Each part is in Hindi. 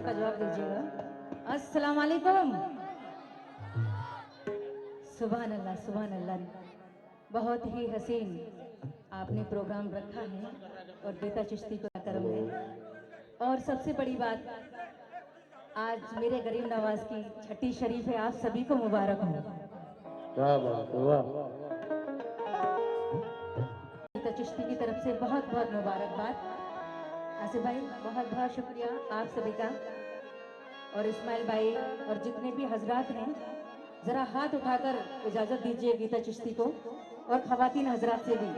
का जवाब दीजिएगा। अस्सलाम वालेकुम। सुभान अल्लाह, सुभान अल्लाह। बहुत ही हसीन आपने प्रोग्राम रखा है और गीता चिश्ती को करम है। और सबसे बड़ी बात, आज मेरे गरीब नवाज की छठी शरीफ है, आप सभी को मुबारक हो। क्या बात है, वाह। गीता चिश्ती की तरफ से बहुत बहुत मुबारकबाद। आसिफ भाई बहुत बहुत शुक्रिया आप सभी का। और इस्माइल भाई और जितने भी हजरात हैं, जरा हाथ उठाकर इजाजत दीजिए गीता चिश्ती को और खवातीन हजरात से भी।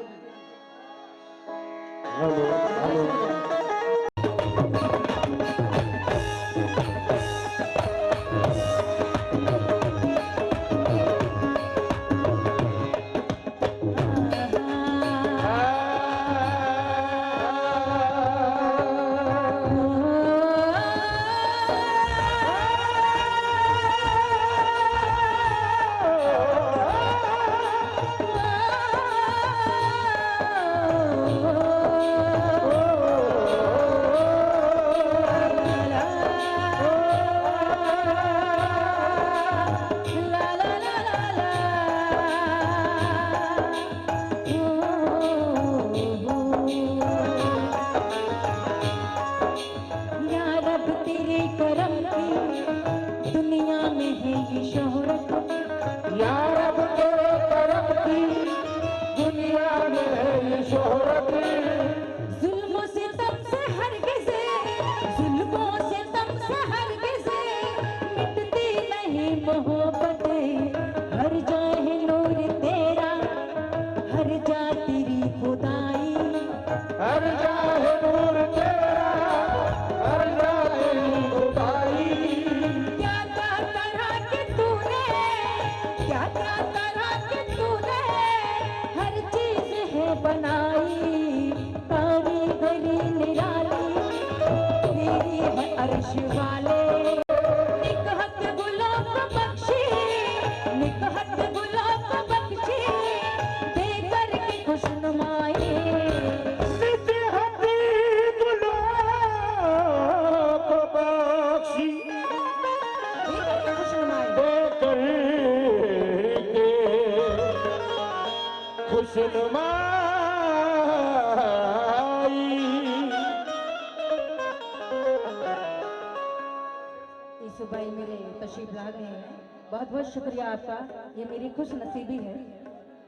भाई मेरे तशरीफ ला गए हैं, बहुत बहुत शुक्रिया आपका। ये मेरी खुश नसीबी है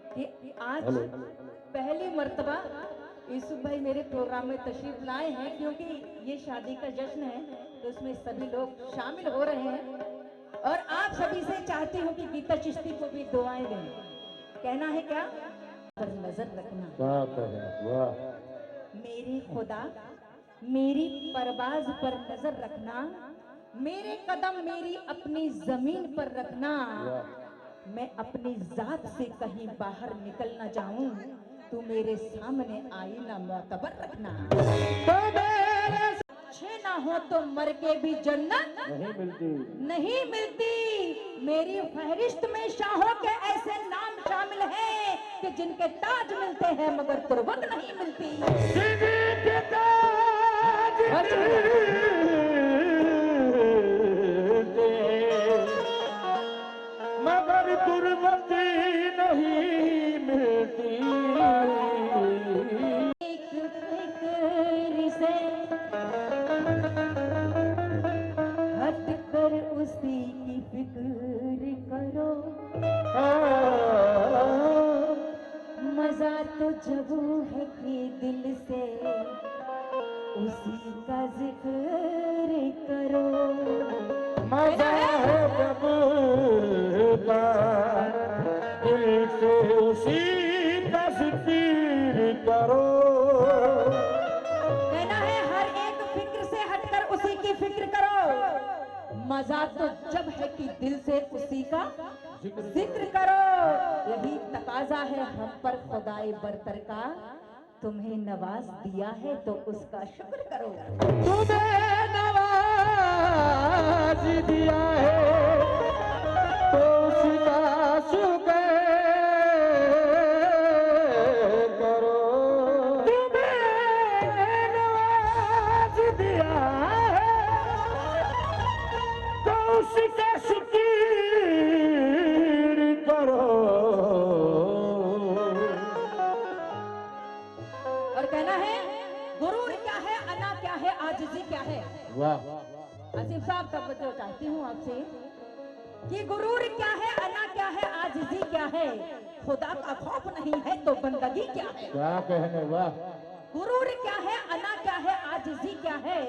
कि आज पहली मर्तबा यूसुफ भाई मेरे प्रोग्राम में तशरीफ लाए हैं, क्योंकि ये शादी का जश्न है तो उसमें सभी लोग शामिल हो रहे हैं। और आप सभी से चाहती हूँ कि गीता चिश्ती को भी दुआएं दें। कहना है क्या? पर नजर रखना मेरे खुदा, मेरी परवाज पर नजर रखना, मेरे कदम मेरी अपनी जमीन पर रखना। मैं अपनी जात से कहीं बाहर निकल ना जाऊं, तू मेरे सामने आईना मोतबर रखना। अच्छे ना हो तो मर के भी जन्नत नहीं मिलती। मेरी फहरिस्त में शाहों के ऐसे नाम शामिल हैं कि जिनके ताज मिलते हैं मगर तुरबत नहीं मिलती। मगर तुरबत नहीं मिलती। एक फिक्र से हट कर उसी की फिक्र करो। मजा तो जब है कि दिल से उसी का जिक्र करो। मजा है जब का दिल से उसी का जिक्र करो। कहना है हर एक फिक्र से हटकर उसी की फिक्र करो। मजा तो जब है कि दिल से उसी का जिक्र करो। यही तकाजा है हम पर खुदाए बरतर का, तुम्हें नवाज दिया है तो उसका शुक्र करो। तुम्हें नवाज दिया है तो उसका शुक्र करो। तुम्हें नवाज दिया है उसका शुक्र करो। और कहना है गुरूर क्या है, अना क्या है, आजिज़ी क्या है। वाह आसिफ साहब, तब तो चाहती हूँ आपसे कि गुरूर क्या है, अना क्या है, आजिज़ी क्या है, खुदा का खौफ नहीं है तो बंदगी क्या है। क्या कहने, वाह। गुरूर क्या है, अना क्या है, आजिज़ी क्या है,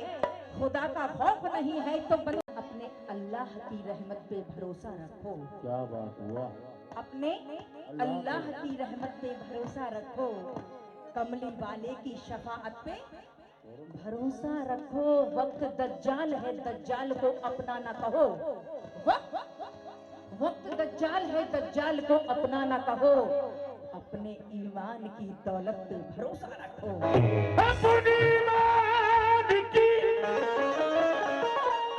खुदा का खौफ नहीं है तो अपने अल्लाह की रहमत पे भरोसा रखो। क्या बात हुआ। अपने अल्लाह की रहमत पे भरोसा रखो, कमली वाले की शफाअत पे भरोसा रखो। वक्त दज्जाल है, दज्जाल को अपना ना कहो। वक्त दज्जाल है, दज्जाल को अपना ना कहो। अपने ईमान की दौलत पे भरोसा रखो। अपनी ईमान की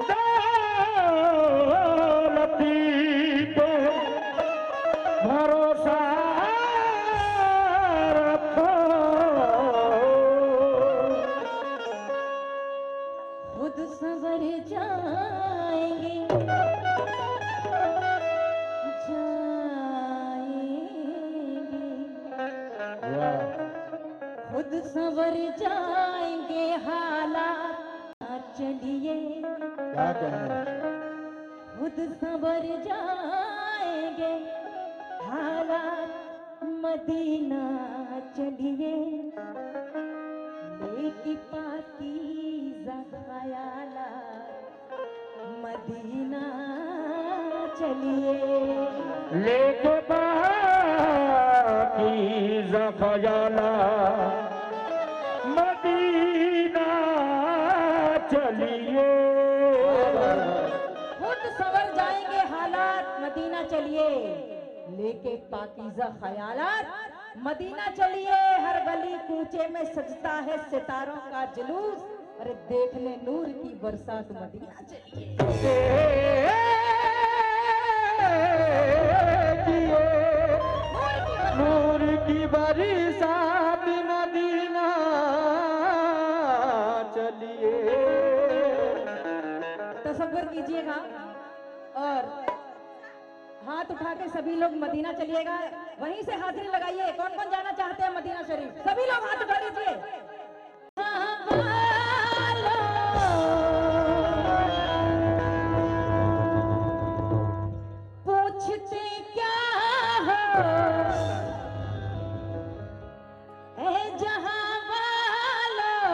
दौलत पे भरोसा रखो। खुद संवर जाएंगे, खुद संवर जाएंगे हालात। चलिए क्या कहना, खुद संवर जाएंगे हालात। मदीना चलिए लेके पाकीज़ा ख़यालात। मदीना चलिए लेके पाकीज़ा ख़यालात। मदीना चलिए। खुद संवर जाएंगे हालात। मदीना चलिए लेके पाकीज़ा ख़यालात। मदीना चलिए, हर गली कूचे में सजता है सितारों का जुलूस। अरे देखने नूर की बरसात। मदीना चलिए नूर की बरसात। मदीना चलिए। तसव्वुर कीजिएगा और हाथ उठा के सभी लोग मदीना चलिएगा। वहीं से हाजिरी लगाइए। कौन कौन जाना चाहते हैं मदीना शरीफ? सभी लोग हाथ उठा लीजिए। पूछते क्या हो ए जहां वालों,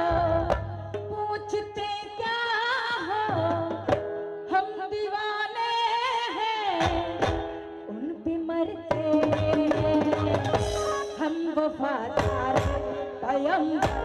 पूछते क्या हो, हम दीवाने हैं उन पे मरते हैं। हम वफादार पैगंबर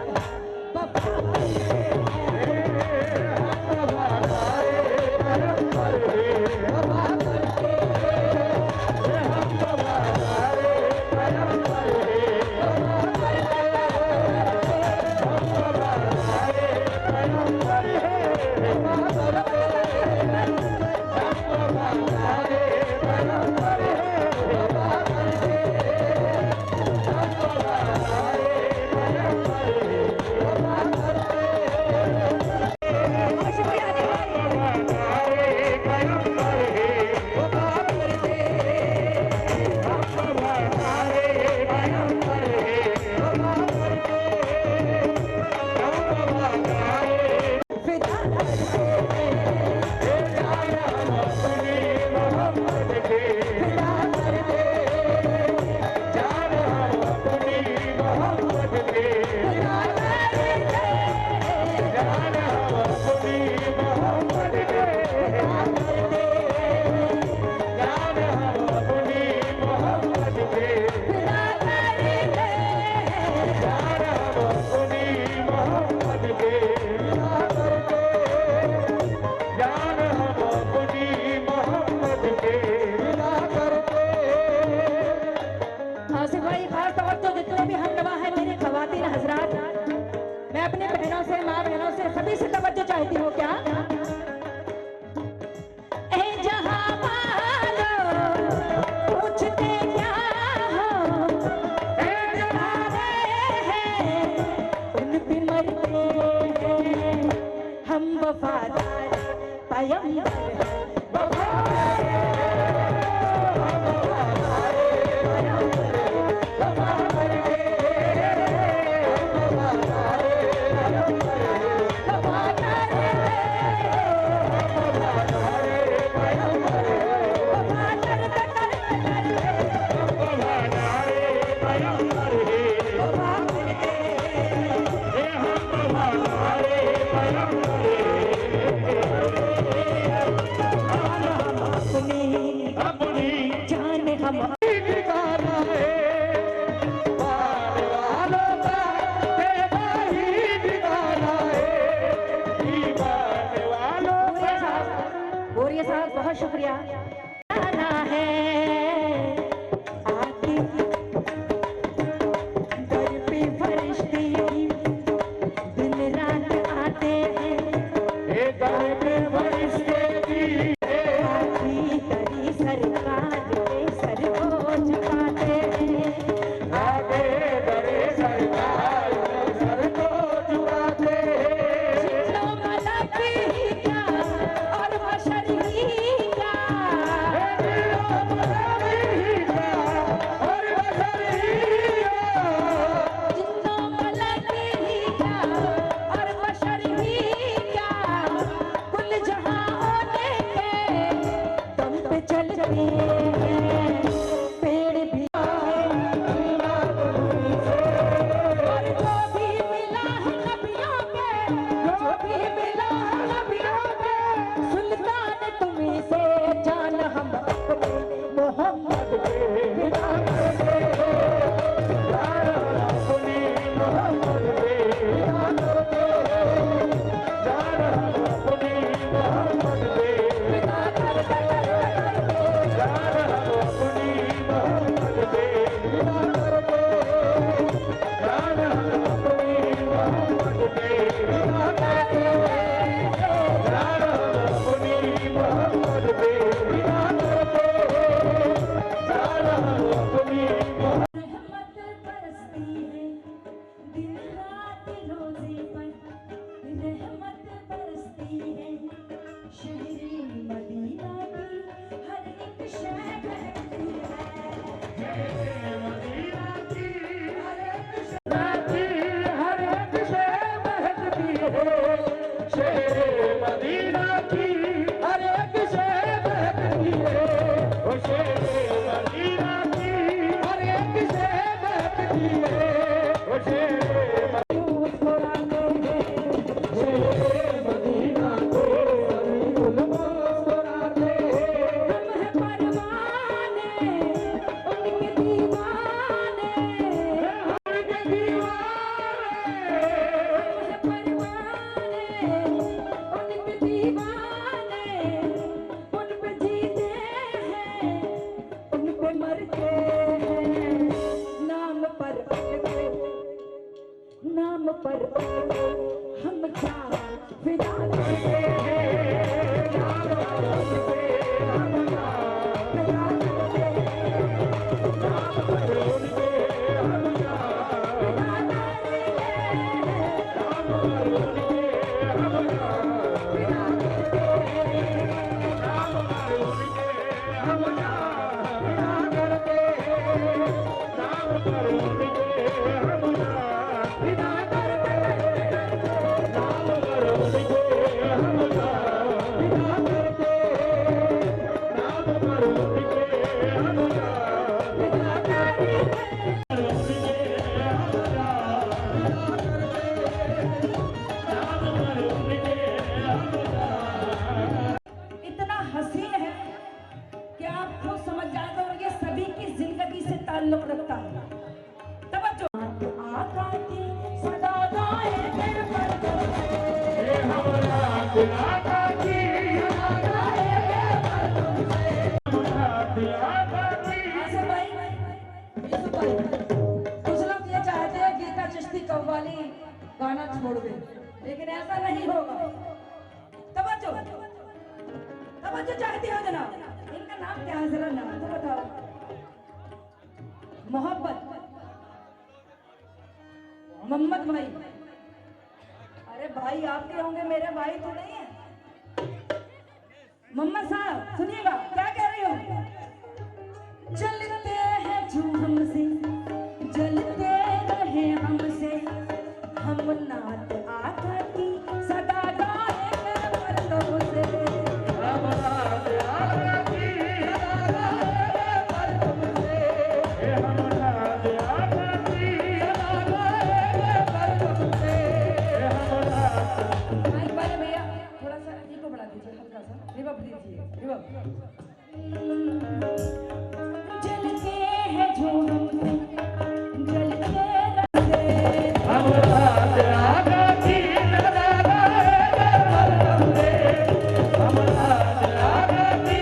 चाहती हो क्या? ए जहां वालों पूछते क्या हो, ए जमाने हैं उन पे मरते हैं हम वफादार पैगंबर बहुत शुक्रिया। आना है आके दर पे फरिश्ते दिन रात आते हैं, ए दर पे फरिश्ते भी आखी तरी सरकार के सर को झुकाते हैं। आगे दरे सरकार सर को झुकाते हैं। जिन्नो मलक ही क्या और बशर ही क्या, जिन्नो मलक ही क्या और बशर ही क्या, कुल जहां होने के दम पे चलते हैं पेड़ भी। और जो भी मिला है नबियों के, जो भी मिला है नबियों के, सुल्तान तुम्हीं से जान हम अपने मोहम्मद के बिना रहमत बरसती है दिन रात रोजे पर, रहमत बरसती है शहरे मदीना की हर एक शय बहती है। हर एक शय महकती है, शेरे मदीना की हर एक शय महकती है। ओ शेरे मदीना की हर एक शय महकती है। ओ शेरे मुस्कुराते हैं शेरे मदीना को सभी गुल मुस्कुराते हैं। हम हैं परवाने उनके दीवाने, उनके दीवाने हम हैं परवाने उनके दीवाने, उन पे जीते हैं उन पे मरते हैं, नाम पर उनके, नाम पर उनके हम क्या फिदा करते हैं, नाम पर उनके हम क्या फिदा करते हैं, नाम पर उनके हम क्या फिदा करते हैं, नाम पर उनके हम क्या फिदा करते हैं, नाम पर उनके हम क्या फिदा करते हैं, नाम पर उनके हम क्या फिदा करते हैं, नाम पर उनके हम क्या फिदा करते हैं, नाम पर उनके हम क्या फिदा करते हैं। इतना हसीन है कि आप खुद समझ जाते हो ये सभी की जिंदगी से ताल्लुक रखता है। तवज्जो आका की सदा गाएंगे परदम से, आका की गाएंगे परदम से। आका की ऐसे भाई यूसुफ भाई, कुछ लोग ये चाहते हैं गीता चिश्ती कव्वाली गाना छोड़ दे, लेकिन ऐसा नहीं होगा। तवज्जो तवज्जो चाहती हो जनाब, इनका नाम क्या है जरा नाम तो बताओ। मोहब्बत मोहम्मद भाई। अरे भाई आपके होंगे, मेरे भाई तो नहीं है। मोहम्मद साहब सुनिएगा क्या कह रही हूँ। चलते हैं जो हमसे जलते रहे हमसे, हम नात आका की सदा गाएंगे मर्दों से, हम नात आका की सदा गाएंगे मर्दों से, हम नात आका की सदा गाएंगे मर्दों से, हम नात। माइक वाले भैया थोड़ा सा इको बढ़ा दीजिए, हल्का सा रिवर्ब दीजिए, रिवर्ब। जलते हैं जो हमसे जलते रहते, हम नात आका की सदा गाएंगे मर्दों से, हम नात आका की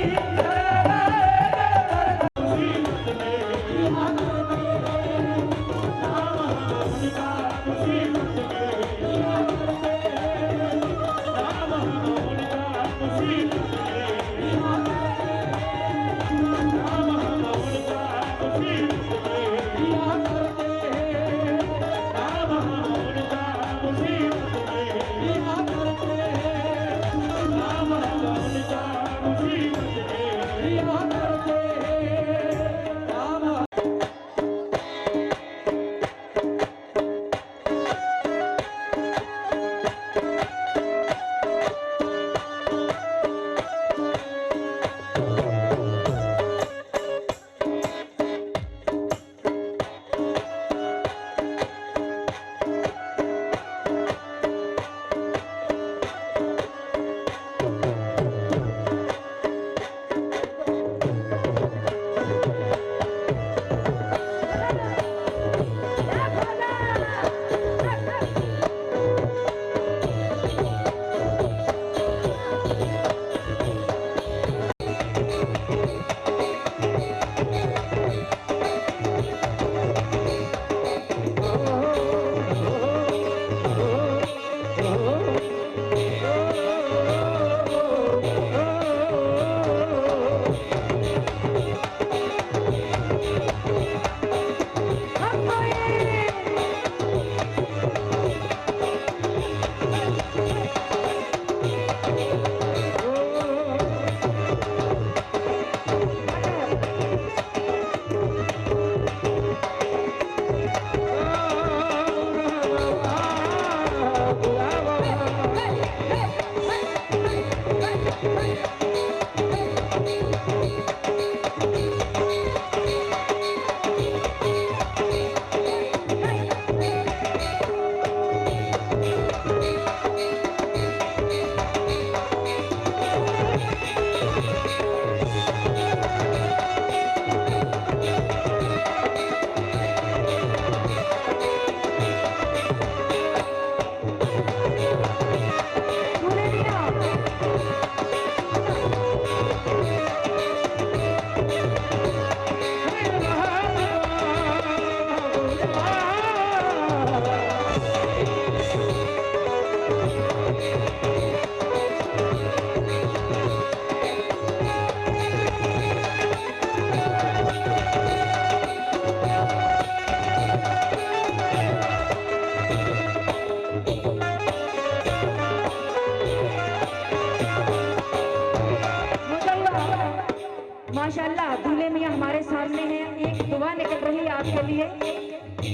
लिए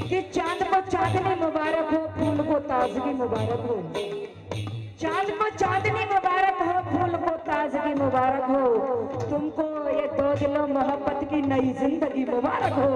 कि चांद को चांदनी मुबारक हो, फूल को ताजगी मुबारक हो। चांद को चांदनी मुबारक हो, फूल को ताजगी मुबारक हो। तुमको ये दो दिलों मोहब्बत की नई जिंदगी मुबारक हो।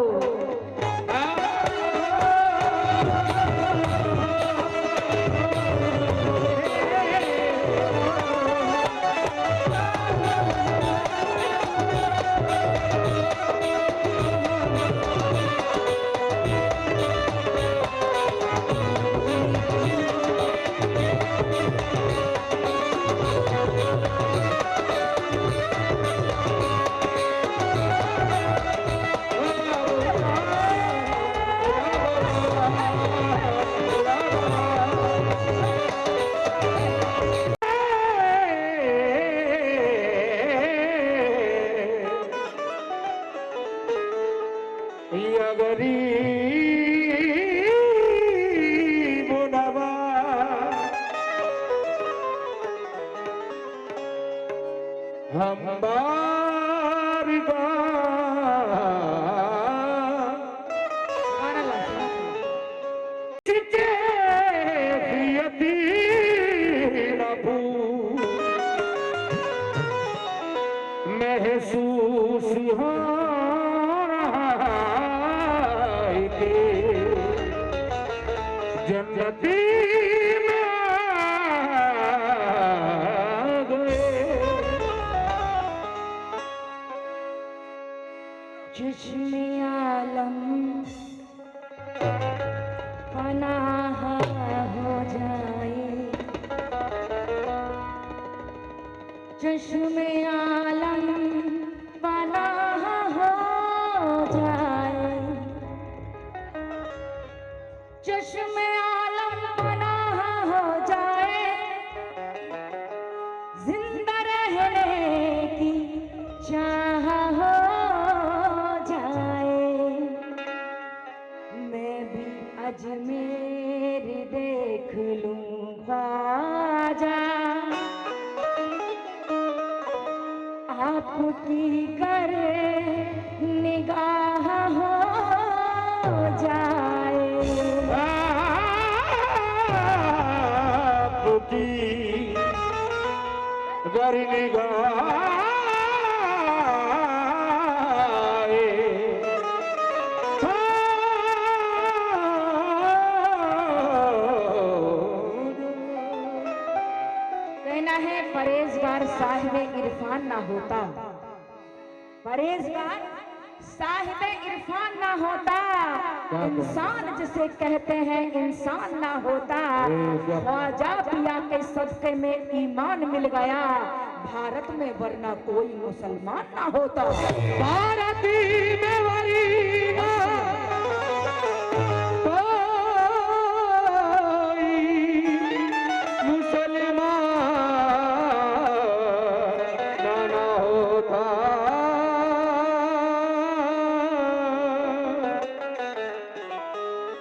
हम बारगा चिचे यती नबू महसूस हो रहा है कि जन्नती जिस्मे आलम पनाह हो जाए, जिस्मे आलम पनाह हो जाए, जिस्मे आलम पनाह हो जाए, जिंदा रहने की चाह हो अजमेर देख लूं ख्वाजा, आपकी करे निगाह हो जाए, आपकी करे निगाह परहेजगार साहिब इरफान ना होता, परहेजगार साहिब इरफान ना होता, इंसान जिसे कहते हैं इंसान ना होता। ख्वाजा पिया के सदके में ईमान मिल गया भारत में, वरना कोई मुसलमान ना होता। भारती में वरीना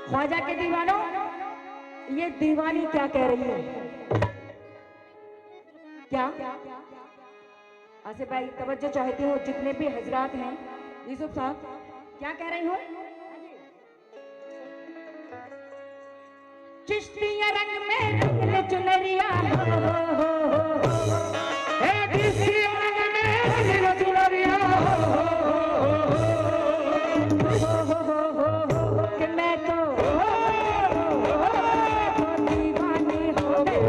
ख्वाजा के दीवानों, ये दीवानी क्या कह रही है? क्या आसिफ भाई तवज्जो चाहती हूँ, जितने भी हजरात हैं, यूसुफ साहब क्या कह रही हूँ? चिश्तिया रंग में रंग चुनरिया हो चिश्तिया रंग में रंग चुनरिया कि मैं तो दीवानी हो गई,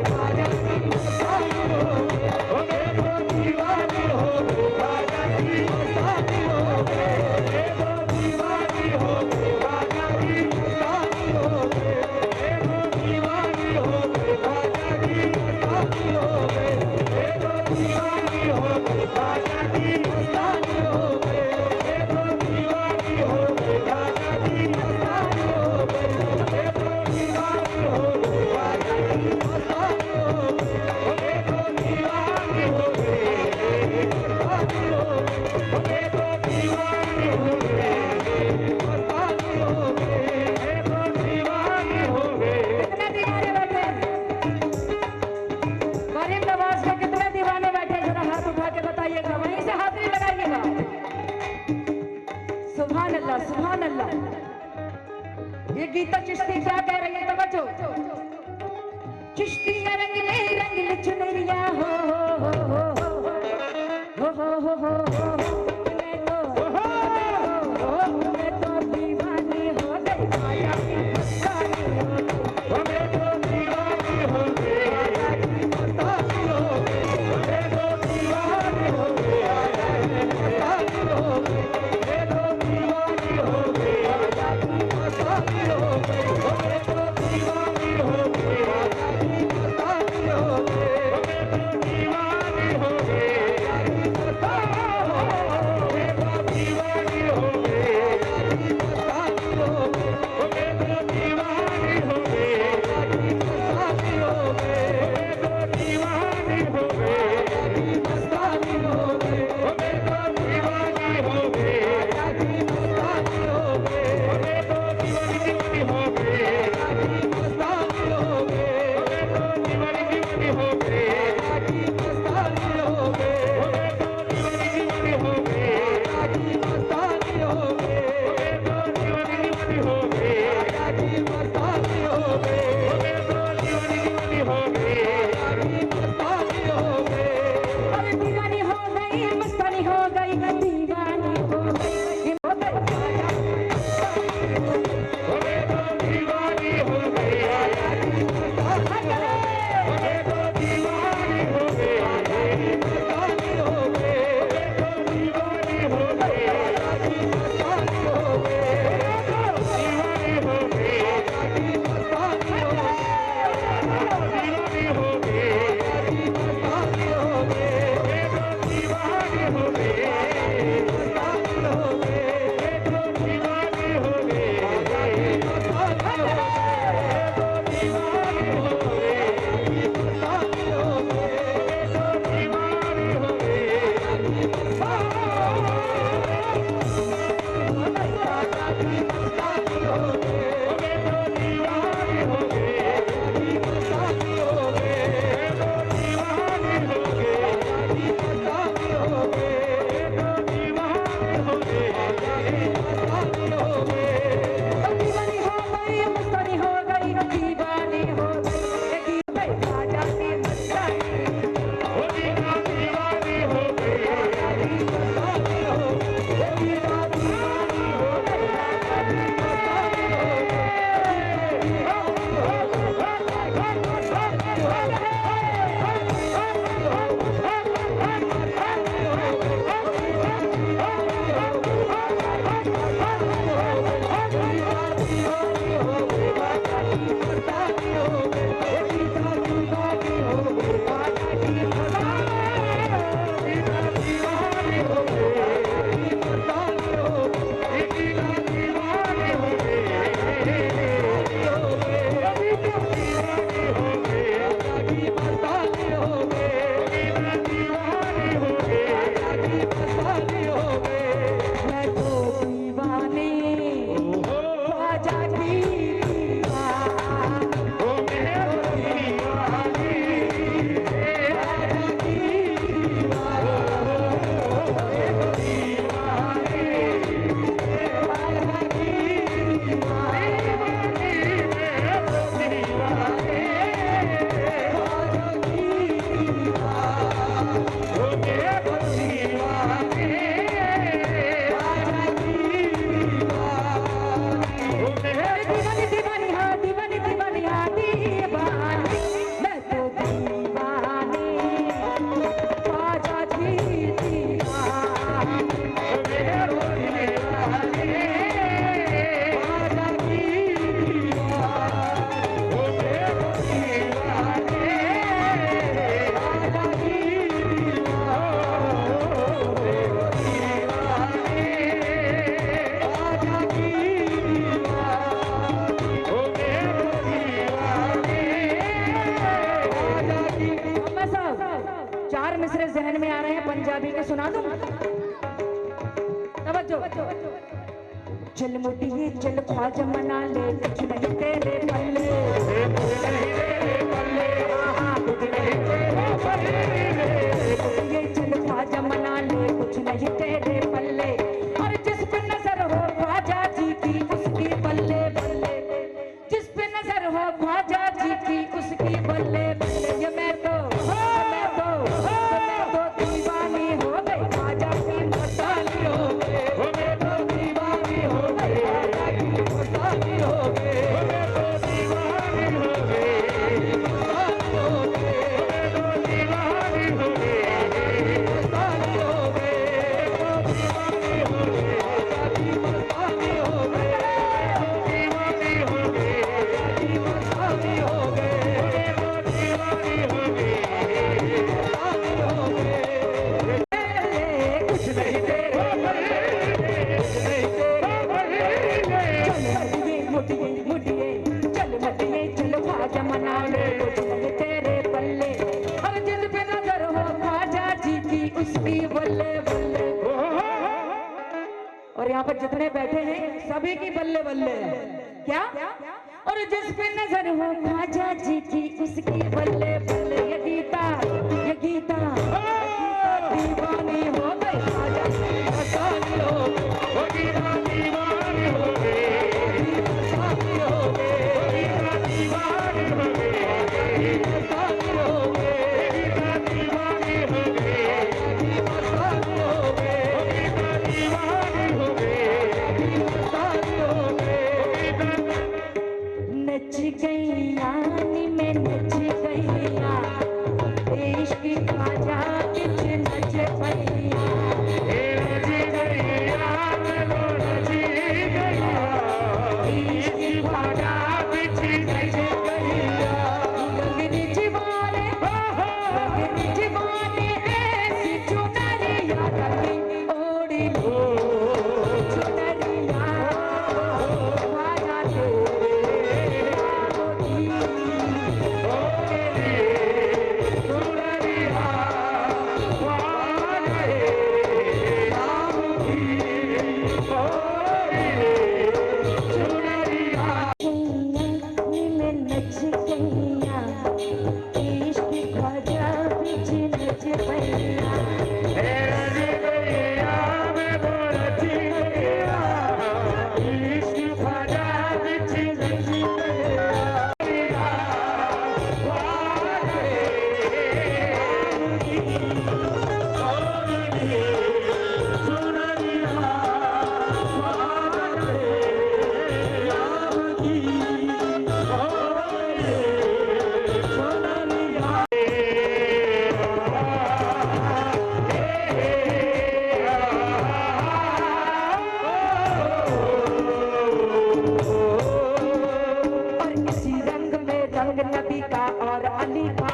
दीवानी हो सुभान अल्लाह, सुभान अल्लाह। गीता चिश्ती क्या कह रही है, तवज्जो। चिश्तिया रंग में रंग ले चुनरिया हो मैं तो दीवानी हो गई माया की मस्तानी हो गई। मैं तो दीवानी हो गई माया की मस्तानी हो गई। मैं तो दीवानी हो गई माया की मस्तानी हो गई। मैं तो दीवानी हो गई माया की मस्तानी हो गई। मैं तो दीवानी हो गई माया की मस्तानी हो गई। मैं तो दीवानी हो गई माया की मस्तानी हो गई। मैं तो दीवानी हो गई माया की मस्तानी हो गई। मैं तो दीवानी हो गई माया की मस्तानी हो गई। मैं तो दीवानी हो गई माया की मस्तानी हो गई। मैं तो दीवानी हो गई माया की मस्तानी हो गई। मैं तो दीवानी हो गई माया की मस्तानी हो गई। मैं तो दीवानी हो गई माया की मस्तानी हो गई। मैं तो दीवानी हो गई माया की मस्तानी हो गई। मैं तो दीवानी हो गई माया की मस्तानी हो गई। मैं तो दीवानी हो गई माया की मस्तानी हो गई। अरे दीवानी हो गई मस्तानी हो गई दीवानी हो गई माया मैं तो दीवानी हो गई माया की मस्तानी हो गई। मैं तो दीवानी हो गई माया की मस्तानी हो गई। मैं तो दीवानी हो गई माया की मस्तानी हो गई। मैं तो दीवानी हो गई माया की मस्तानी हो गई। दीवानी हो गई माया की मस्तानी हो गई। मैं तो दीवानी हो गई माया की मस्तानी हो गई। मैं तो दीवानी हो गई माया की मस्तानी हो गई। मैं तो दीवानी हो गई माया की मस्तानी हो गई। मैं तो दीवानी हो गई माया की मस्तानी हो दीवानी हो गई मस्तानी हो गई दीवानी हो गई राजा की मस्तानी मैं तो दीवानी राजा की दीवानी दीवानी हाँ दीवानी दीवानी हाँ दीवानी मैं तो दीवानी राजा की दीवानी राजा की अम्मा साहब 4 मिसरे जहन में आ रहे हैं पंजाबी के, सुना दूं? तवज्जो। चल मुटिये चल ख्वाज मना ले कुछ नहीं तेरे पल्ले मुटिये चल ख्वाज मना ले कुछ नहीं तेरे पल्ले और जिस पर नजर हो ख्वाजा जी की उसकी बल्ले बल्ले दीवानी हो गई, मस्तानी हो गई, दीवानी हो गई, मस्तानी हो गई, दीवानी हो गई, मस्तानी हो गई, दीवानी हो गई, मस्तानी हो गई। कुछ नहीं तेरे मुटिए मुटिए चल मटिए चल ख्वाजा मना ले कुछ नहीं तेरे बल्ले हर जिद पे नजर हो ख्वाजा जी की उसकी बल्ले बल्ले। और यहाँ पर जितने बैठे हैं सभी की बल्ले बल्ले है क्या। और जिस पे नजर हो ख्वाजा जी की उसकी बल्ले बल्ले। ये गीता दीवानी हो गई ख्वाजा मस्तानी हो गई, वो गीता दीवानी हो गई, मस्तानी हो गई, गीता दीवानी हो गई, मस्तानी हो गई, गीता दीवानी हो गई, मस्तानी हो गई, गीता दीवानी हो गई, मस्तानी हो गई। नच गई यानी मैं नच गई इश्क ख्वाजा बिच नच पैया, नच गैया मैं वो नच गैया इश्क ख्वाजा बिच नच गैया। गगन जीवाने ऐसी चुनरिया लगी ओढ़ी लो चुनरिया ख्वाजा तेरे नाम की नबी का और अली का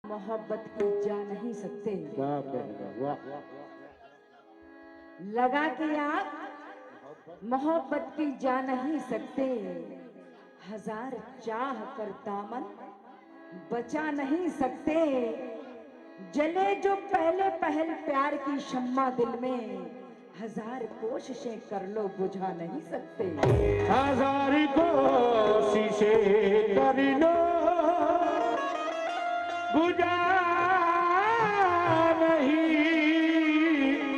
मोहब्बत की जा नहीं सकते। लगा कि आप मोहब्बत की जा नहीं सकते, हजार चाह कर दामन बचा नहीं सकते। जले जो पहले पहल प्यार की शम्मा दिल में, हजार कोशिशें कर लो बुझा नहीं सकते। हजार कोशिशें कर लो बुझा नहीं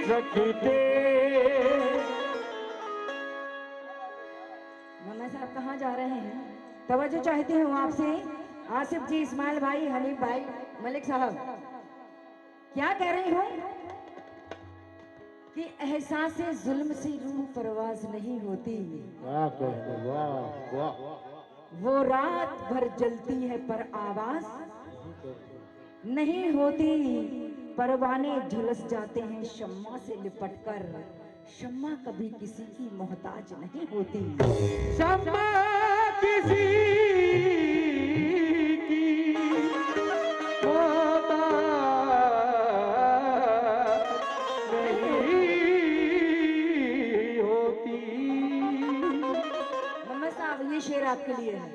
सकते। मैं साहब कहाँ जा रहे हैं? तवज्जो चाहती हूँ आपसे। आसिफ जी, इस्माइल भाई, हनीफ भाई, मलिक साहब, क्या कह रही हूँ कि एहसास जुल्म से रूह परवाज नहीं होती, क्या कहते, वाह वाह। वो रात भर जलती है पर आवाज नहीं होती, परवाने झुलस जाते हैं शम्मा से लिपटकर, शम्मा कभी किसी की मोहताज नहीं होती। शम्मा किसी की मोहताज नहीं होती। मोहम्मद साहब, ये शेर आपके लिए है,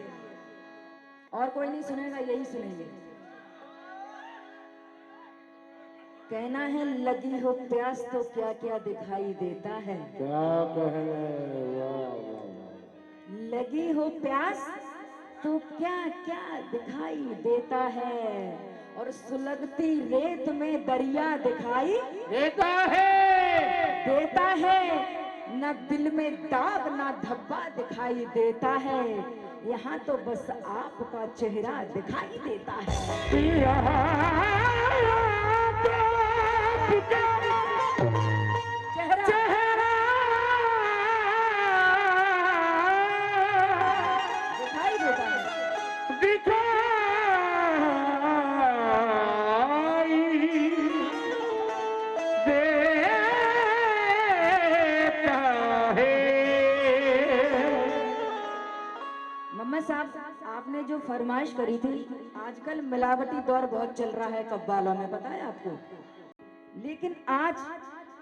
और कोई नहीं सुनेगा, यही सुनेंगे। कहना है लगी हो प्यास तो क्या क्या दिखाई देता है, क्या कहने, वाह वाह। लगी हो प्यास तो क्या क्या दिखाई देता है, और सुलगती रेत में दरिया दिखाई देता है न दिल में दाग ना धब्बा दिखाई देता है, यहाँ तो बस आपका चेहरा दिखाई देता है। चेहरा दिखाई देता है। दिखाई देता है। मोहम्मद साहब, आपने जो फरमाइश करी थी, आजकल मिलावटी दौर बहुत चल रहा है कव्वालों में, पता है आपको? लेकिन आज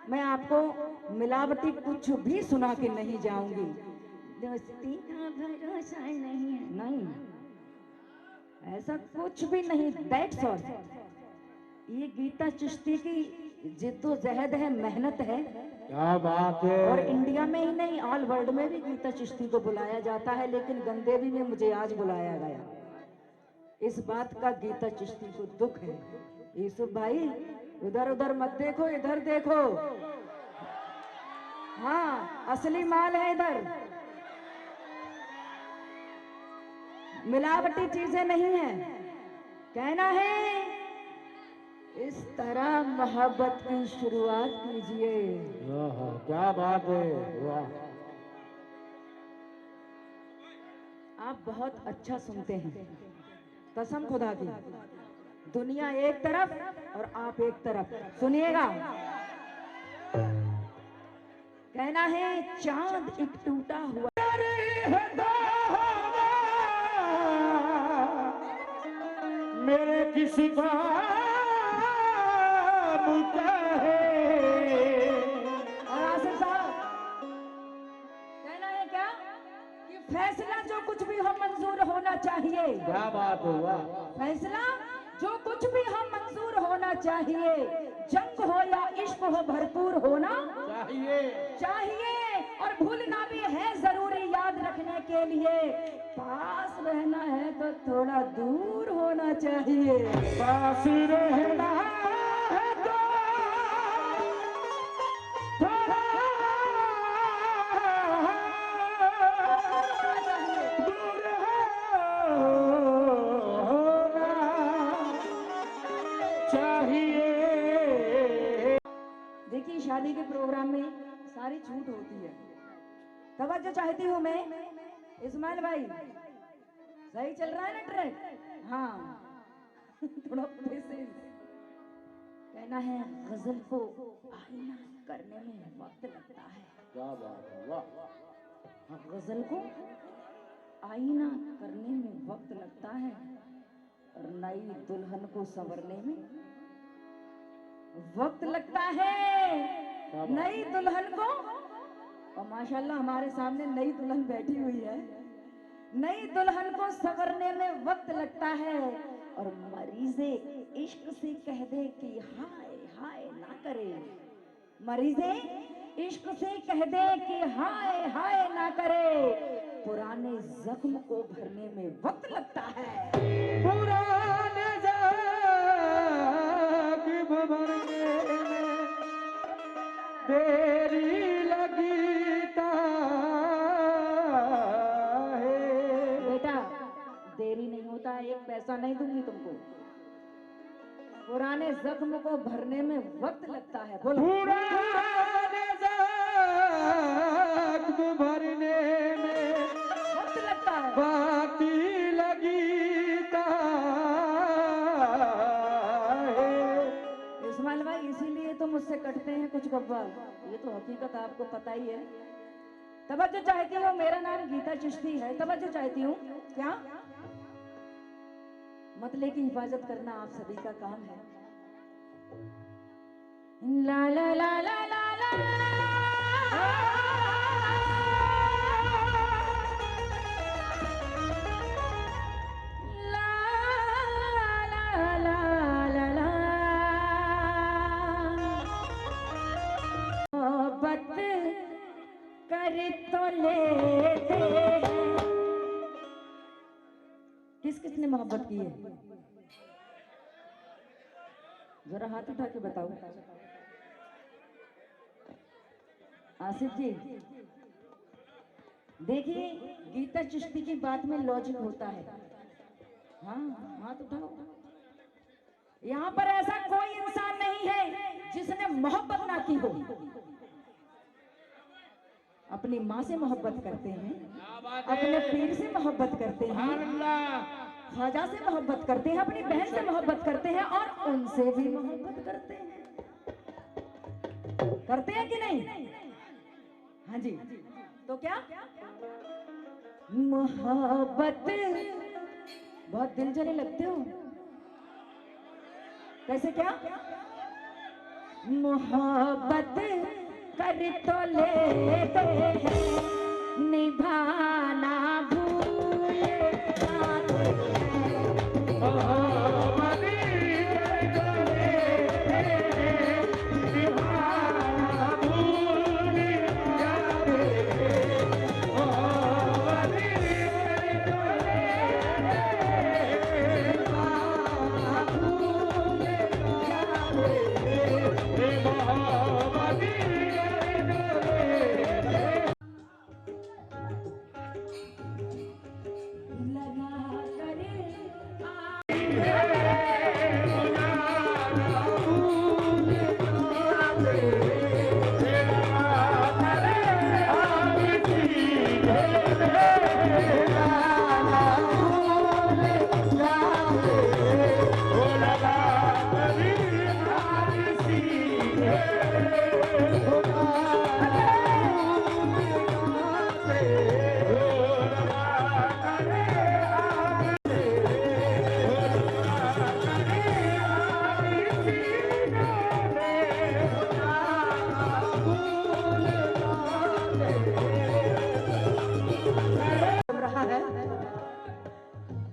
मैं आपको मिलावटी कुछ भी सुना के नहीं जाऊंगी। दोस्ती का भरोसा नहीं है, नहीं, ऐसा कुछ भी नहीं। That's all. ये गीता चिश्ती की जिद्दोजहद है, मेहनत है, क्या बात है। और इंडिया में ही नहीं, ऑल वर्ल्ड में भी गीता चिश्ती को बुलाया जाता है, लेकिन गंदेवी में मुझे आज बुलाया गया। इस बात का गीता चिश्ती को दुख है। यूसुफ भाई, उधर उधर मत देखो, इधर देखो। हाँ, असली माल है इधर, मिलावटी चीजें नहीं है। कहना है इस तरह मोहब्बत की शुरुआत कीजिए। क्या बात है, वाह। आप बहुत अच्छा सुनते हैं, कसम खुदा की। दुनिया एक तरफ और आप एक तरफ। सुनिएगा, कहना है चांद एक टूटा हुआ, मेरे किसी काम का है। और आसिफ साहब, कहना है क्या कि फैसला जो कुछ भी हो मंजूर होना चाहिए। क्या बात हुआ। फैसला जो कुछ भी हो मंजूर होना चाहिए, जंग हो या इश्क हो भरपूर होना चाहिए, और भूलना भी है जरूरी याद रखने के लिए, पास रहना है तो थोड़ा दूर होना चाहिए। पास रहना है तो थोड़ा दूर होना चाहिए। देखिए, शादी के प्रोग्राम में सारी छूट होती है। तवज्जो चाहती हूँ मैं। इस्माइल भाई, सही चल रहा है ना ट्रैक? हाँ। थोड़ा पेशेंस। कहना है गजल को आईना करने में वक्त लगता है। क्या बात है, वाह। गजल को आईना करने में वक्त लगता है, और नई दुल्हन को संवरने में वक्त लगता है। नई दुल्हन को, और माशाल्लाह हमारे सामने नई दुल्हन बैठी हुई है, नई दुल्हन को संवरने में वक्त लगता है, और मरीजे इश्क से कह दे कि हाय हाय ना करे, मरीजे इश्क से कह दे कि हाय हाय ना करे, पुराने जख्म को भरने में वक्त लगता है। पुराने जख्म भरने में देरी लगी पैसा नहीं दूंगी तुमको। पुराने जख्म को भरने में वक्त लगता है। बोलो। पुराने जख्म भरने में वक्त लगता है। बाती लगीता है। इस्माइल भाई, इसीलिए तो मुझसे कटते हैं कुछ कव्वाल। ये तो हकीकत आपको पता ही है। तवज्जो चाहती हूँ, मेरा नाम गीता चिश्ती है। तवज्जो चाहती हूँ। क्या? मतले की हिफाजत करना आप सभी का काम है। ला ला ला ला ला ला मोहब्बत कर तो लेते हैं। किस किसने मोहब्बत की है? जरा हाथ उठा के बताओ। आसिफ जी, देखिए गीता चिश्ती की बात में लॉजिक होता है। हाँ, हाथ उठाओ। यहाँ पर ऐसा कोई इंसान नहीं है जिसने मोहब्बत ना की हो। अपनी माँ से मोहब्बत करते हैं, अपने पीर से मोहब्बत करते हैं, ख्वाजा से मोहब्बत करते हैं, अपनी बहन से मोहब्बत करते हैं और उनसे भी मोहब्बत करते हैं। करते हैं कि नहीं? हाँ जी। तो क्या मोहब्बत बहुत दिल जले लगते हो। कैसे? क्या मोहब्बत कर तो लेते हैं, निभाना भूल जाते हैं।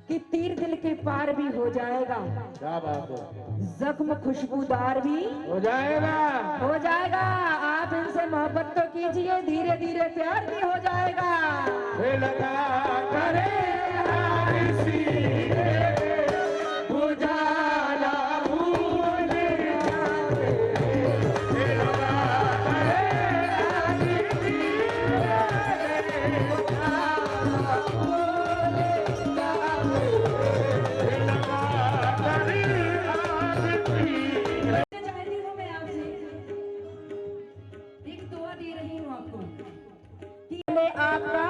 कि तीर दिल के पार भी हो जाएगा, क्या बात है, जख्म खुशबूदार भी हो जाएगा। हो जाएगा। आप इनसे मोहब्बत तो कीजिए, धीरे धीरे प्यार भी हो जाएगा। दिल लगा करे आरसी उजाला भूल जाते, दिल लगा करे आरसी उजाला भूल जाते, दिल लगा करे आरसी। चाहती हूँ मैं आपसे एक दुआ दे रही हूँ आपको कि मैं आपका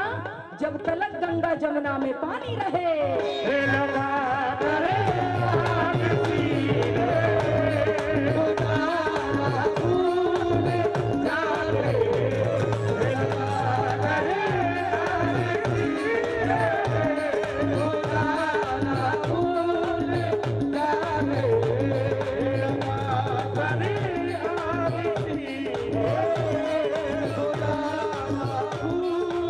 जब तलक गंगा जमुना में पानी रहे, दिल लगा करे आरसी उजाला भूल जाते, दिल लगा करे आरसी उजाला भूल जाते, दिल लगा करे आरसी उजाला भूल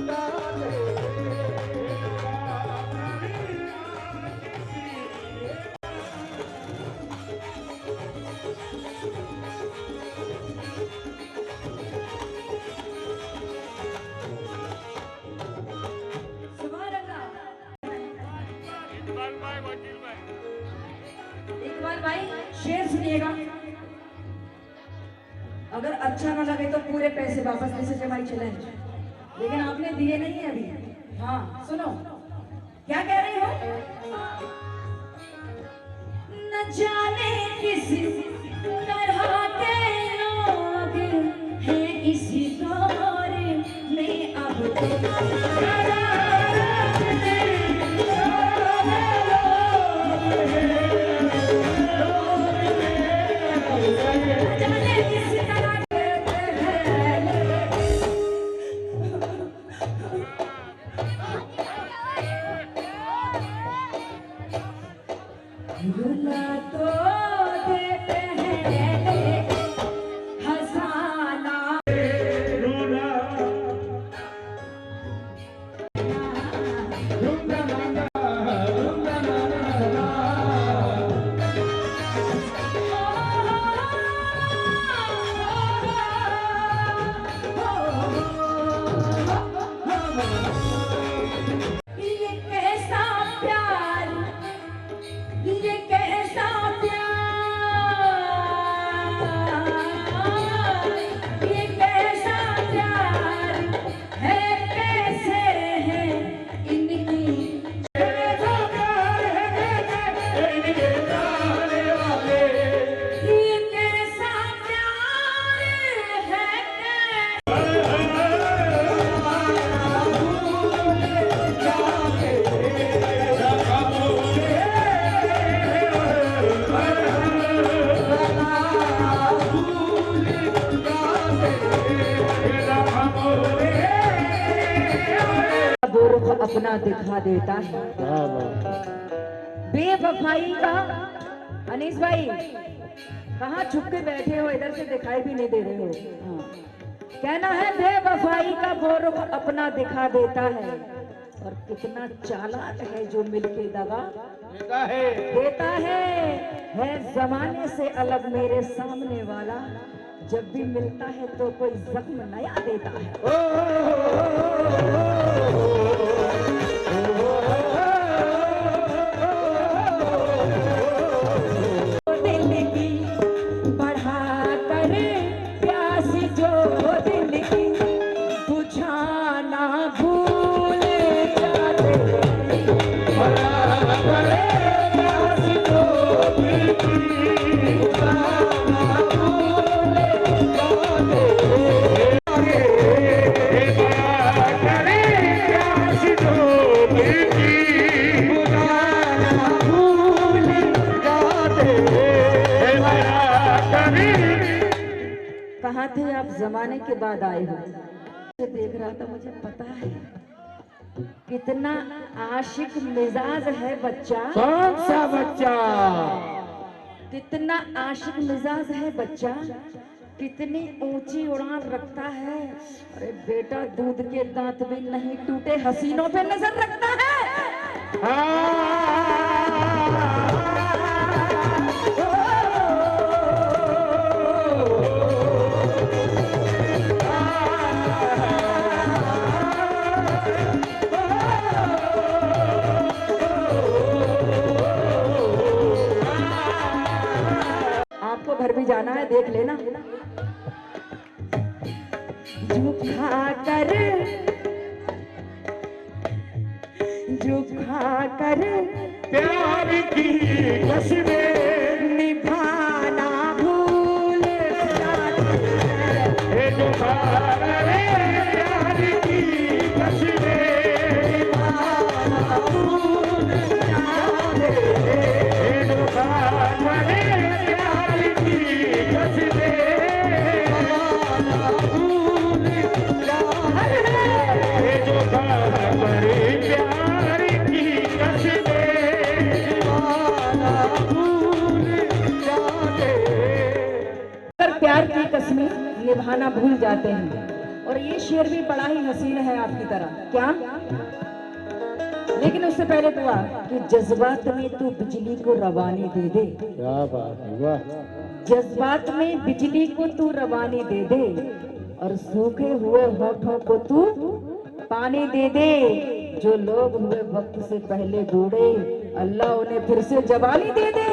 जाते। सुभान अल्लाह। इकबाल भाई शेर सुनिएगा, अगर अच्छा ना लगे तो पूरे पैसे वापस ले से जमाई चलेंगे, लेकिन आपने दिए नहीं है अभी। हाँ सुनो। क्या कह रही हो? न जाने किस तरह के लोग हैं इस दौर में अब जाने किस तरह रुला तो देते हैं हंसाना ये कैसा प्यार, ये कैसा प्यार, ये कैसा प्यार है, कैसे है इनकी ये कैसा प्यार है, वो रुख अपना दिखा देता है बेवफाई का। अनीस भाई कहाँ छुप के बैठे हो, इधर से दिखाई भी नहीं दे रहे हो। हाँ। कहना है बेवफाई का वो रुख अपना दिखा देता है, और कितना चालाक है जो मिलके दगा देता है जमाने से अलग मेरे सामने वाला, जब भी मिलता है तो कोई जख्म नया देता है। दिल की बढ़ा कर प्यास जो दिल की बुझाना भूल जाते प्यास जो दिल की बुझाना भूल कहाँ थे आप, जमाने के बाद आए हो। देख रहा था, मुझे पता है कितना आशिक मिजाज है बच्चा। कौन सा बच्चा? कितना आशिक मिजाज है बच्चा, कितनी ऊंची उड़ान रखता है। अरे बेटा दूध के दांत भी नहीं टूटे, हसीनों पे नजर रखता है। आपको घर भी जाना है, देख लेना। झुका कर प्यार की कसमें निभाना भूल जाते हैं। जो प्यार की कसमें निभाना भूल जाते हैं। जो प्यार की कसमें भूल जाते हैं। जो प्यार की कसमें अगर प्यार की कसमें निभाना भूल जाते हैं। और ये शेर भी बड़ा ही हसीन है आपकी तरह, क्या? लेकिन उससे पहले दुआ कि जज्बात में तू बिजली को रवानी दे दे। क्या बात है, वाह। जज्बात में बिजली को तू रवानी दे दे, और सूखे हुए होठों को तू पानी दे दे। जो लोग हुए वक्त से पहले बूढ़े, अल्लाह उन्हें फिर से जवानी दे दे।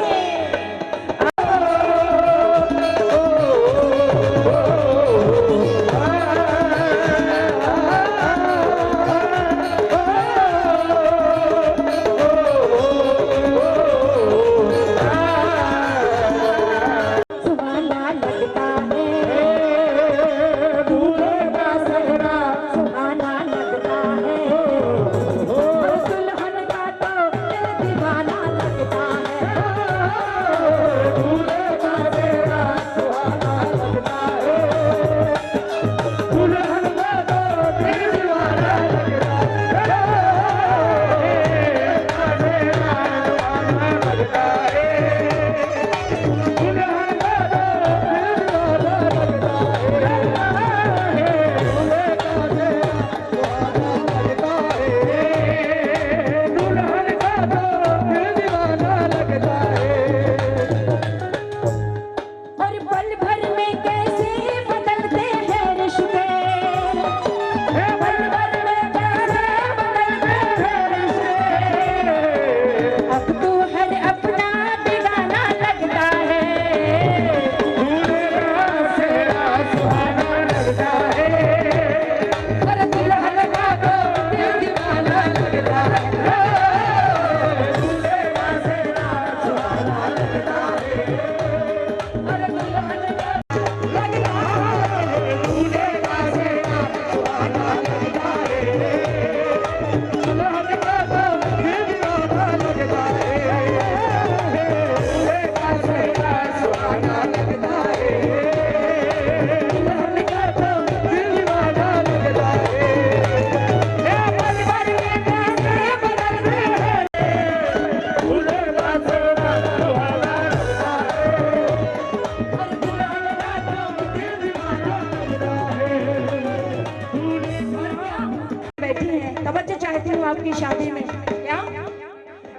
बैठी हैं, तवज्जो चाहती हूँ आपकी शादी में। क्या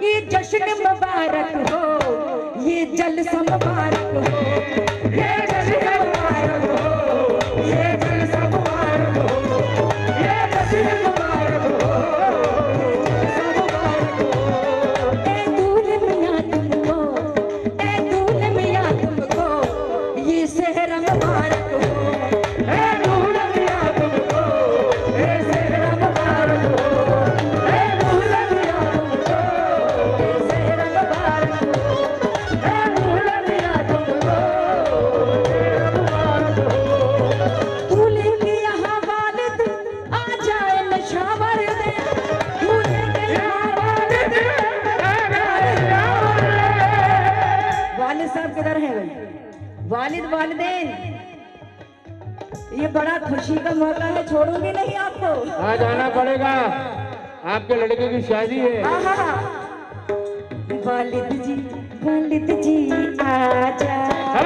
ये जश्न मुबारक हो, ये जलसा मुबारक हो, ये जश्न मुबारक हो, ये जलसा मुबारक हो, ये जश्न मुबारक हो, ये जलसा मुबारक हो। ए दूल्हे मियां तुमको, ए दूल्हे मियां तुमको, ये सेहरा मुबारक हो। ए दूल्हे मियां तुमको, ये सेहरा मुबारक हो। ए दूल्हे मियां तुमको, ये सेहरा मुबारक हो। ए दूल्हे मियां तुमको, सेहरा मुबारक हो। दूल्हे के यहाँ वालिद आ जाए नशावर दे, दूल्हे के यहाँ वालिद आ जाए नशावर दे। वालिद साहब किधर है? वालिद वालिदैन, ये बड़ा खुशी का मौका है, छोड़ूंगी नहीं आपको। आज आना पड़ेगा, आपके लड़के की शादी है। आहा, वालिद जी आजा। आ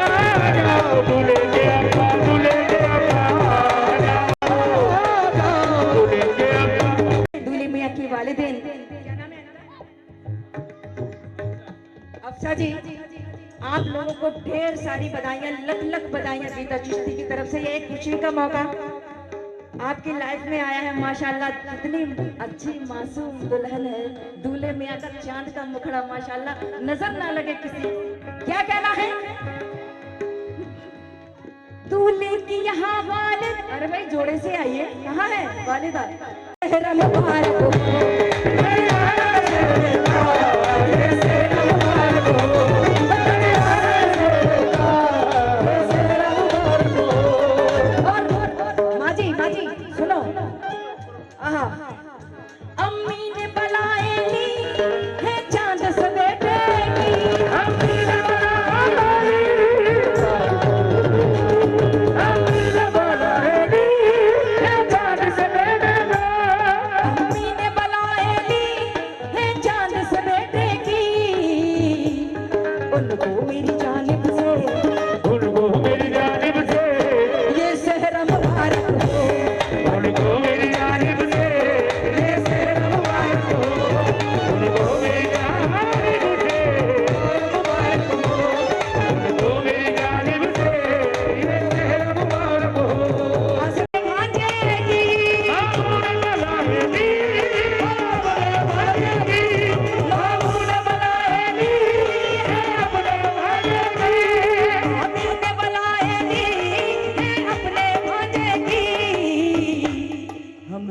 जाओ दूल्हे के अब्बा, दूल्हे के अब्बा, आ जाओ दूल्हे के अब्बा। दूल्हे मियां की वालिदैन। अफसा जी, आप लोगों को ढेर सारी बधाइयां, लख लख बधाइयां गीता चिश्ती की तरफ से। ये एक खुशी का मौका आपकी लाइफ में आया है। माशाल्लाह कितनी अच्छी मासूम दुल्हन है। दूल्हे मियां का चांद का मुखड़ा माशाल्लाह नजर ना लगे किसी। क्या कहना है? दूल्हे की यहाँ वालिद, अरे भाई जोड़े से आइए, कहाँ है वालिदा? सेहरा मुबारक हो, अम्मी ने बुलाएगी है चांद सवेरे की, अम्मी ने बुलाएगी, अम्मी ने बुलाएगी है चांद सवेरे की, अम्मी ने बुलाएगी है चांद सवेरे की। उनको मेरी जानिब से, उनको मेरी जानिब से, ये सेहरा मुबारक हो। उनको मेरी जानिब से,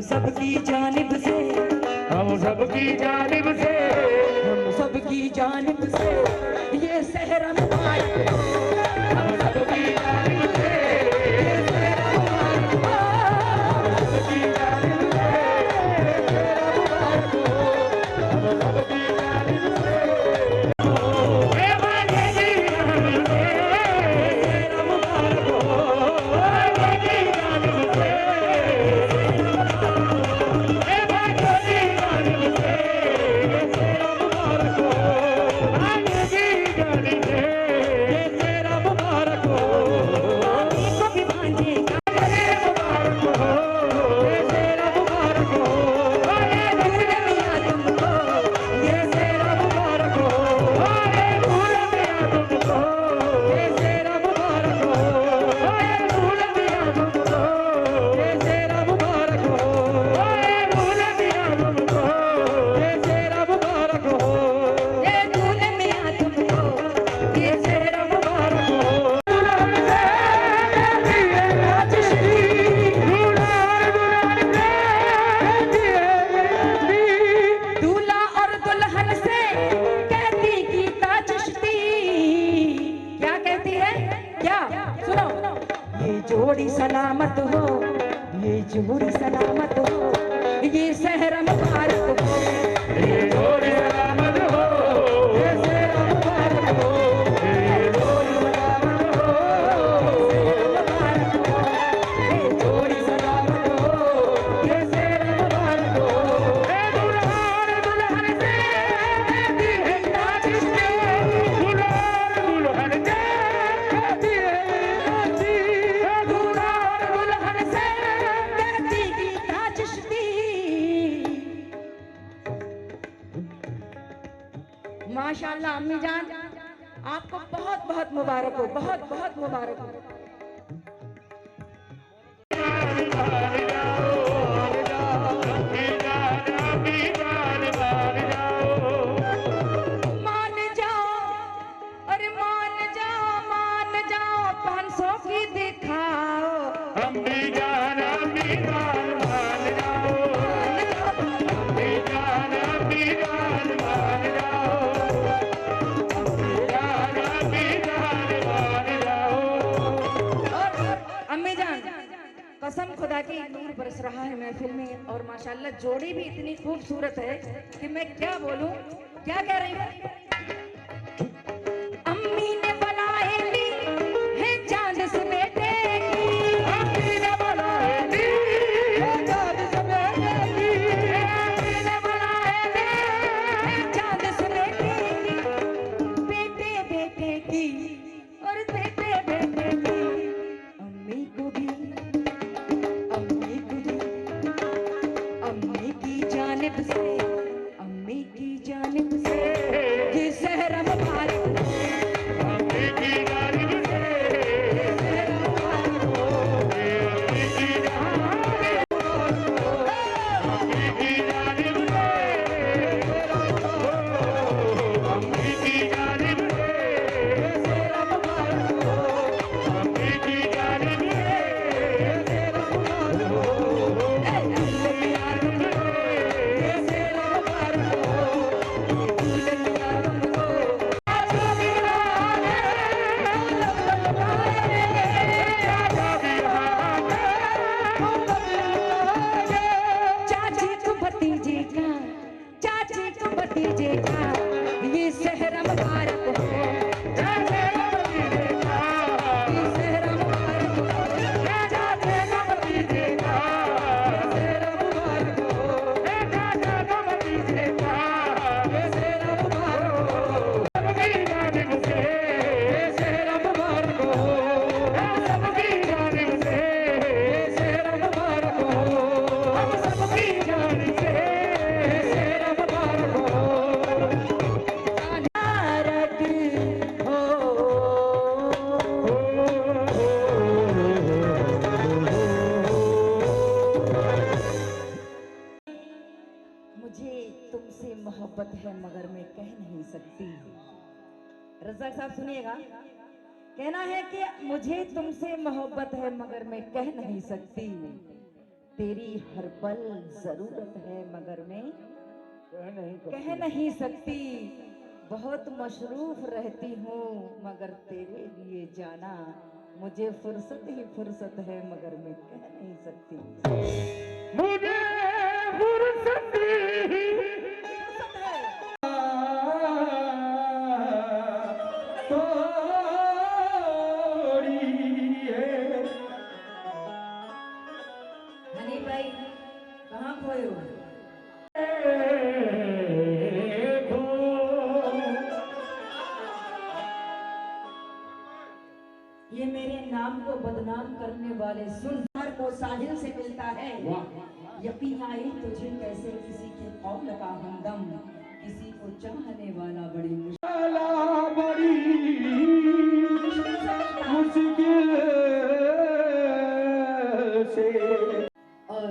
सबकी जानिब से, हम सबकी जानिब से, हम सबकी जानिब से, ये सेहरा मुबारक हो। हम सबकी जानिब से, ये सेहरा मुबारक हो। हम सबकी जानिब से, सेहरा मुबारक हो। हम सबकी जानिब से, ए मांगेगी हमसे, सेहरा मुबारक हो। मांगेगी जानिब से, ए मांगेगी जानिब से, सेहरा मुबारक हो। मांगेगी जानिब से, सेहरा मुबारक हो। को भी भांजेगा, मुबारक हो, सेहरा मुबारक हो। दूल्हे मियां तुमको, ये सेहरा मुबारक हो। दूल्हे मियां तुमको, ये सेहरा मुबारक हो। दूल्हे मियां तुमको, ये सेहरा मुबारक हो। दूल्हे मियां तुमको, ये सेहरा मुबारक हो। ये दूल्हे मियां तुमको, ये सेहरा मुबारक हो। दुल्हन से कहती है राजश्री, दुल्हन दुल्हन से कहती है राजश्री, दूल्हा और दुल्हन से कहती गीता चिश्ती। क्या कहती है? क्या? सुनो। ये जोड़ी सलामत हो, ये जोड़ी सलामत हो, ये सेहरा मुबारक हो। ये जोड़ी सलामत हो, ये सेहरा मुबारक हो। ये जोड़ी सलामत हो, सेहरा मुबारक हो। ये जोड़ी सलामत हो, ये सेहरा मुबारक हो। ए दुल्हन दुल्हन से कहती है राजश्री, दुल्हन दुल्हन से कहती है राजश्री, दूल्हा और दुल्हन से कहती गीता चिश्ती। माशाल्लाह अम्मी जान, आपको बहुत बहुत मुबारक हो, बहुत बहुत मुबारक हो। मान जाओ, अरे मान जाओ 500 की दिखाओ। अम्मी जान मान जाओ, अम्मी जान मान जाओ, अम्मी जान मान जाओ। अम्मी जान, कसम खुदा की नूर बरस रहा है महफिल में, और माशाल्लाह जोड़ी भी इतनी खूबसूरत है कि मैं क्या बोलूं। क्या कह रही हूँ? अम्मी ने बनाए ली है चांद से बेटे की, अम्मी ने बनाए दी चांद से बेटे की, अम्मी ने बनाए ली है चांद से बेटे की, बेटे बेटे की और बेटे बेटे की। अम्मी को भी, अम्मी को भी, अम्मी की जानिब से, अम्मी की जानिब से ये सहरा मुबारक हो। अम्मी की जानिब से सहरा मुबारक हो। अम्मी की जानिब अम्मी की जानिब अम्मी की जानिब सहरा मुबारक हो। अम्मी की जानिब चाची को भतीजे का, चाची को भतीजे का ये सहरा मुबारक हो। ये सहरा मुबारक हो। सहरा मुबारक हो। सहरा मुबारक हो। सहरा मुबारक हो। सहरा मुबारक हो। सहरा मुबारक हो। मुबारक हो। मुझे तुमसे मोहब्बत है मगर मैं कह नहीं सकती। रज़ाक साहब सुनिएगा, कहना है कि मुझे तुमसे मोहब्बत है मगर मैं कह नहीं सकती, तेरी हर पल जरूरत है मगर मैं कह नहीं सकती, बहुत मशरूफ रहती हूँ मगर तेरे लिए जाना, मुझे फुर्सत ही फुर्सत है मगर मैं कह नहीं सकती। मुझे फुर्सत फुर्सत है। थोड़ी है हनी भाई कहाँ खोए हो? ये मेरे नाम को बदनाम करने वाले सुनहर को साहिल से मिलता है। यकीन आए तुझे कैसे किसी के कौल का हमदम, किसी को चाहने वाला बड़ी बड़ी मुश्किल से। और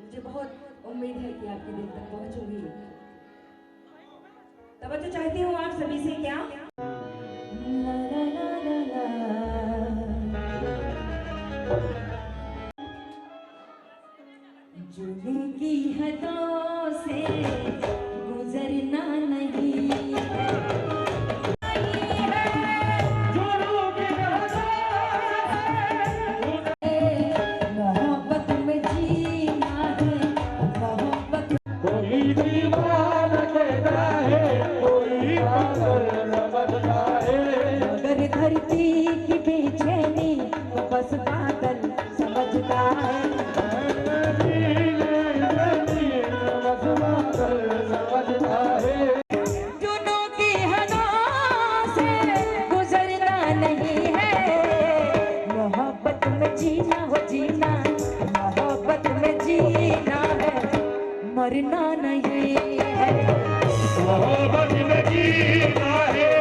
मुझे बहुत उम्मीद है कि आपके दिल तक पहुंचूंगी। तवज्जो चाहती हूँ आप सभी से। क्या जुल्म की हदों से गुजरना नहीं है, मोहब्बत में जीना है, मोहब्बत कोई दीवाना कहता है, कोई पागल समझता है। मगर धरती की बेचैनी को बस बादल समझता है। जुनूं की हदों से गुजरना नहीं है, मोहब्बत में जीना हो जीना, मोहब्बत में जीना है, मरना नहीं है। मोहब्बत में जीना है